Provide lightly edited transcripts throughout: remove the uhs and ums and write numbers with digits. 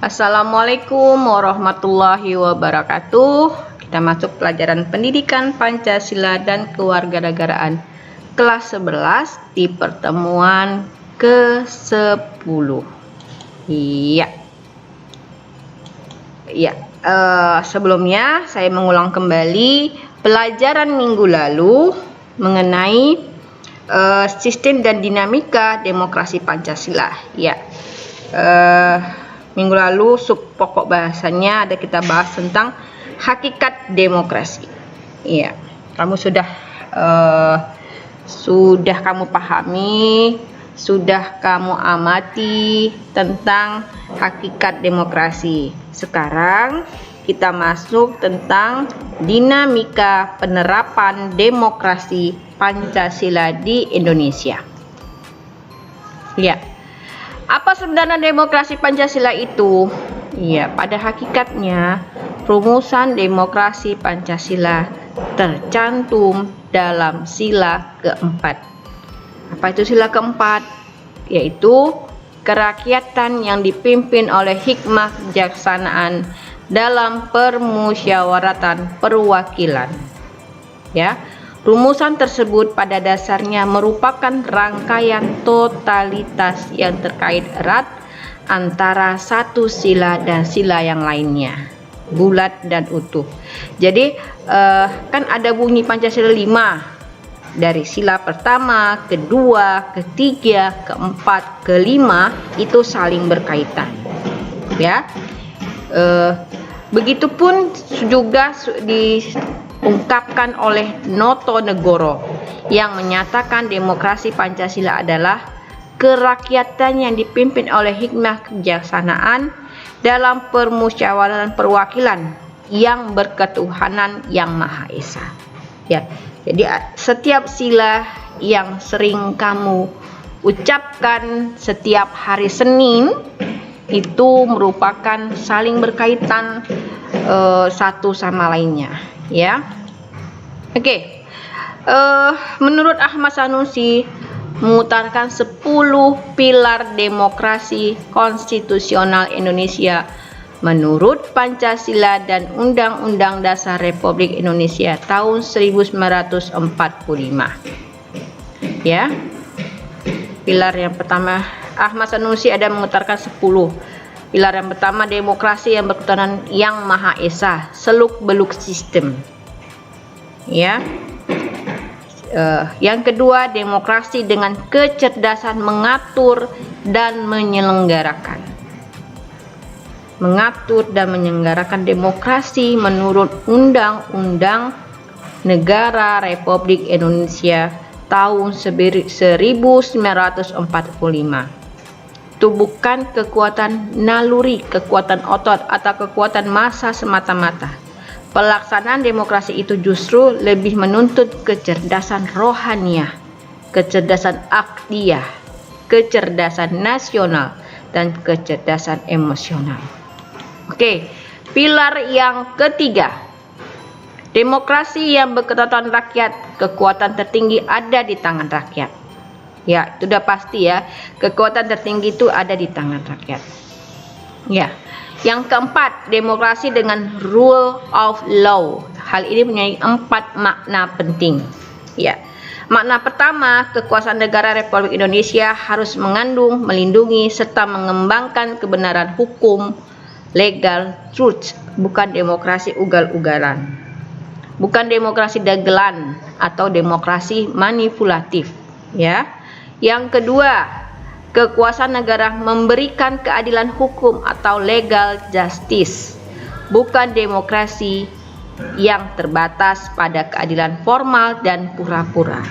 Assalamualaikum warahmatullahi wabarakatuh. Kita masuk pelajaran pendidikan Pancasila dan Kewarganegaraan kelas 11 di pertemuan ke-10. Iya. Sebelumnya saya mengulang kembali pelajaran minggu lalu mengenai sistem dan dinamika demokrasi Pancasila. Minggu lalu sub pokok bahasanya ada kita bahas tentang hakikat demokrasi. Kamu sudah kamu pahami, sudah kamu amati tentang hakikat demokrasi. Sekarang kita masuk tentang dinamika penerapan demokrasi Pancasila di Indonesia. Apa sebenarnya demokrasi Pancasila itu? Pada hakikatnya rumusan demokrasi Pancasila tercantum dalam sila keempat. Apa itu sila keempat? Yaitu kerakyatan yang dipimpin oleh hikmah kebijaksanaan dalam permusyawaratan perwakilan. Rumusan tersebut pada dasarnya merupakan rangkaian totalitas yang terkait erat antara satu sila dan sila yang lainnya, bulat dan utuh. Jadi kan ada bunyi Pancasila 5, dari sila pertama, kedua, ketiga, keempat, kelima itu saling berkaitan. Begitupun juga diungkapkan oleh Noto Negoro yang menyatakan demokrasi Pancasila adalah kerakyatan yang dipimpin oleh hikmah kebijaksanaan dalam permusyawaratan perwakilan yang berketuhanan yang Maha Esa. Jadi setiap sila yang sering kamu ucapkan setiap hari Senin itu merupakan saling berkaitan satu sama lainnya. Menurut Ahmad Sanusi mengutarakan 10 pilar demokrasi konstitusional Indonesia menurut Pancasila dan Undang-Undang Dasar Republik Indonesia tahun 1945. Pilar yang pertama, Ahmad Sanusi ada mengutarakan 10. Pilar yang pertama, demokrasi yang berketuhanan yang Maha Esa, seluk-beluk sistem. Yang kedua, demokrasi dengan kecerdasan mengatur dan menyelenggarakan. Mengatur dan menyelenggarakan demokrasi menurut Undang-Undang Negara Republik Indonesia tahun 1945. Itu bukan kekuatan naluri, kekuatan otot atau kekuatan massa semata-mata. Pelaksanaan demokrasi itu justru lebih menuntut kecerdasan rohaniah, kecerdasan akdiyah, kecerdasan nasional, dan kecerdasan emosional. Pilar yang ketiga, demokrasi yang berketuhanan rakyat, kekuatan tertinggi ada di tangan rakyat. Itu sudah pasti kekuatan tertinggi itu ada di tangan rakyat. Yang keempat, demokrasi dengan rule of law. Hal ini mempunyai 4 makna penting. Makna pertama, kekuasaan negara Republik Indonesia harus mengandung, melindungi, serta mengembangkan kebenaran hukum, legal truth, bukan demokrasi ugal-ugalan. Bukan demokrasi dagelan atau demokrasi manipulatif. Yang kedua, kekuasaan negara memberikan keadilan hukum atau legal justice, bukan demokrasi yang terbatas pada keadilan formal dan pura-pura.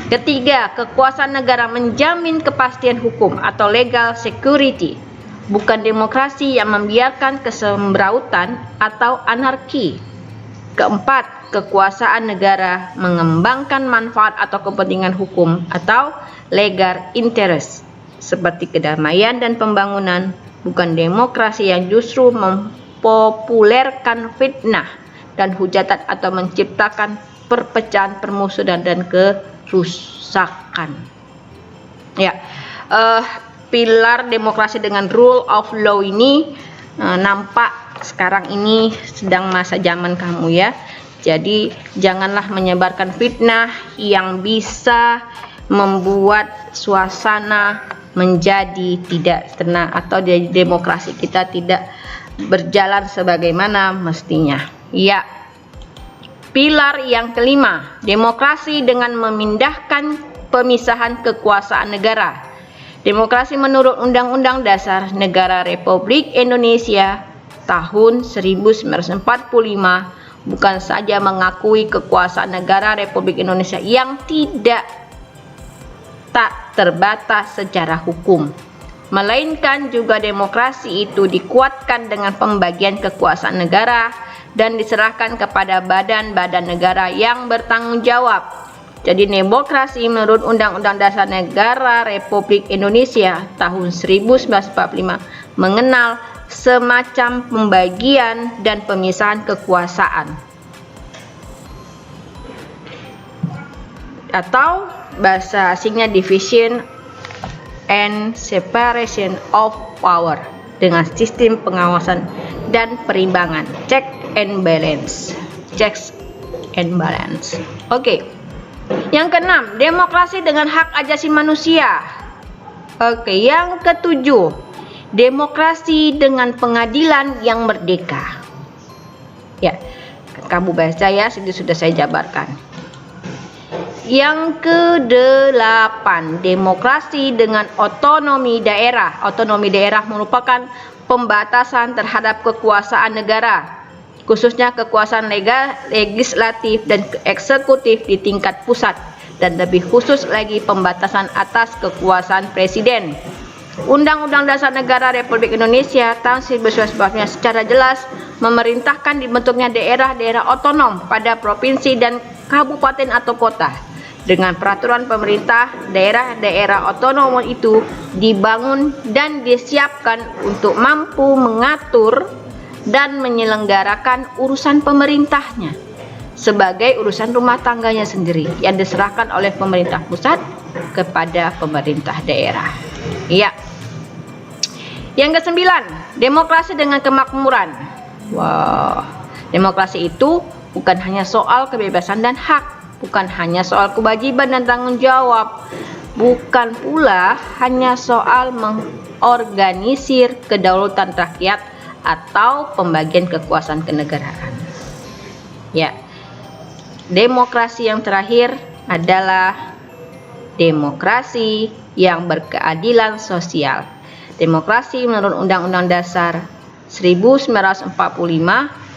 Ketiga, kekuasaan negara menjamin kepastian hukum atau legal security, bukan demokrasi yang membiarkan kesembrautan atau anarki. Keempat, kekuasaan negara mengembangkan manfaat atau kepentingan hukum atau legal interest seperti kedamaian dan pembangunan, bukan demokrasi yang justru mempopulerkan fitnah dan hujatan atau menciptakan perpecahan, permusuhan, dan kerusakan. Pilar demokrasi dengan rule of law ini nampak sekarang ini sedang masa zaman kamu ya. Jadi janganlah menyebarkan fitnah yang bisa membuat suasana menjadi tidak tenang atau demokrasi kita tidak berjalan sebagaimana mestinya. Ya. Pilar yang kelima, demokrasi dengan memindahkan pemisahan kekuasaan negara. Demokrasi menurut Undang-Undang Dasar Negara Republik Indonesia tahun 1945 bukan saja mengakui kekuasaan negara Republik Indonesia yang tak terbatas secara hukum, melainkan juga demokrasi itu dikuatkan dengan pembagian kekuasaan negara dan diserahkan kepada badan-badan negara yang bertanggung jawab. Jadi demokrasi menurut Undang-Undang Dasar Negara Republik Indonesia tahun 1945 mengenal semacam pembagian dan pemisahan kekuasaan. Atau bahasa asingnya division and separation of power dengan sistem pengawasan dan perimbangan, checks and balance. Oke. Yang keenam, demokrasi dengan hak asasi manusia. Oke, yang ketujuh, demokrasi dengan pengadilan yang merdeka. Ya, kamu baca ya, sudah saya jabarkan. Yang kedelapan, demokrasi dengan otonomi daerah. Otonomi daerah merupakan pembatasan terhadap kekuasaan negara, khususnya kekuasaan legislatif dan eksekutif di tingkat pusat, dan lebih khusus lagi pembatasan atas kekuasaan presiden. Undang-Undang Dasar Negara Republik Indonesia tahun 1945 secara jelas memerintahkan dibentuknya daerah-daerah otonom pada provinsi dan kabupaten atau kota. Dengan peraturan pemerintah, daerah-daerah otonom itu dibangun dan disiapkan untuk mampu mengatur dan menyelenggarakan urusan pemerintahnya sebagai urusan rumah tangganya sendiri yang diserahkan oleh pemerintah pusat kepada pemerintah daerah. Iya. Yang kesembilan, demokrasi dengan kemakmuran. Wah, demokrasi itu bukan hanya soal kebebasan dan hak, bukan hanya soal kewajiban dan tanggung jawab, bukan pula hanya soal mengorganisir kedaulatan rakyat atau pembagian kekuasaan kenegaraan. Ya, demokrasi yang terakhir adalah demokrasi yang berkeadilan sosial. Demokrasi menurut Undang-Undang Dasar 1945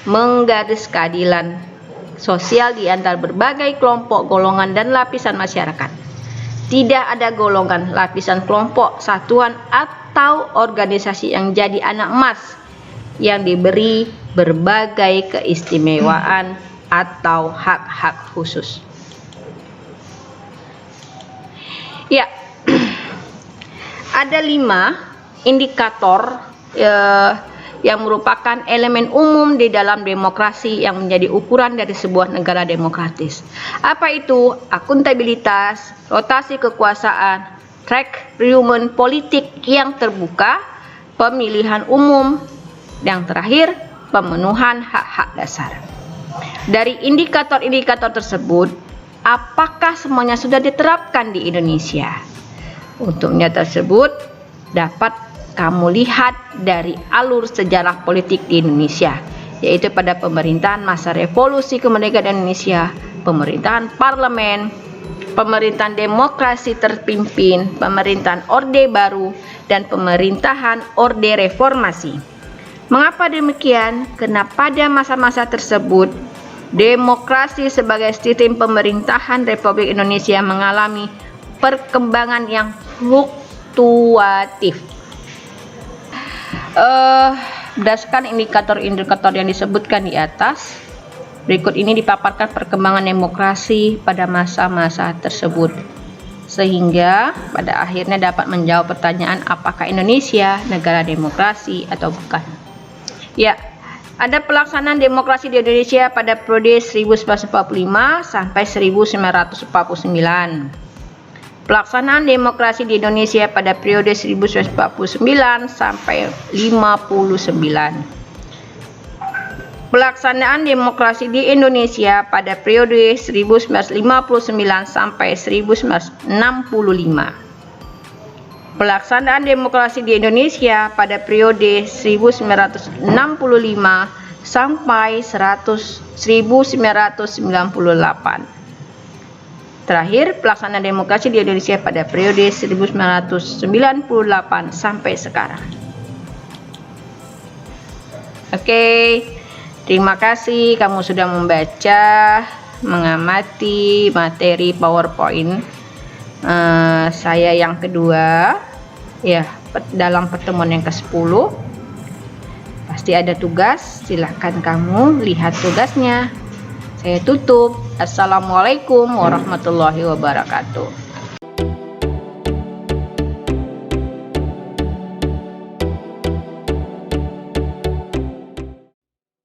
menggaris keadilan sosial di antara berbagai kelompok, golongan, dan lapisan masyarakat. Tidak ada golongan, lapisan, kelompok, satuan, atau organisasi yang jadi anak emas yang diberi berbagai keistimewaan atau hak-hak khusus. Ya, ada 5 indikator yang merupakan elemen umum di dalam demokrasi yang menjadi ukuran dari sebuah negara demokratis. Apa itu? Akuntabilitas, rotasi kekuasaan, track rekrutmen politik yang terbuka, pemilihan umum, yang terakhir pemenuhan hak-hak dasar. Dari indikator-indikator tersebut, apakah semuanya sudah diterapkan di Indonesia? Untuknya tersebut dapat kamu lihat dari alur sejarah politik di Indonesia, yaitu pada pemerintahan masa revolusi kemerdekaan Indonesia, pemerintahan parlemen, pemerintahan demokrasi terpimpin, pemerintahan Orde Baru, dan pemerintahan Orde Reformasi. Mengapa demikian? Karena pada masa-masa tersebut, demokrasi sebagai sistem pemerintahan Republik Indonesia mengalami perkembangan yang fluktuatif. Berdasarkan indikator-indikator yang disebutkan di atas, berikut ini dipaparkan perkembangan demokrasi pada masa-masa tersebut, sehingga pada akhirnya dapat menjawab pertanyaan apakah Indonesia negara demokrasi atau bukan. Ya, ada pelaksanaan demokrasi di Indonesia pada periode 1945 sampai 1949. Pelaksanaan demokrasi di Indonesia pada periode 1949 sampai 59. Pelaksanaan demokrasi di Indonesia pada periode 1959 sampai 1965. Pelaksanaan demokrasi di Indonesia pada periode 1965 sampai 1998. Terakhir, pelaksanaan demokrasi di Indonesia pada periode 1998 sampai sekarang. Oke, terima kasih kamu sudah membaca, mengamati materi PowerPoint saya yang kedua, ya, dalam pertemuan yang ke-10. Pasti ada tugas, silahkan kamu lihat tugasnya. Saya tutup. Assalamualaikum warahmatullahi wabarakatuh.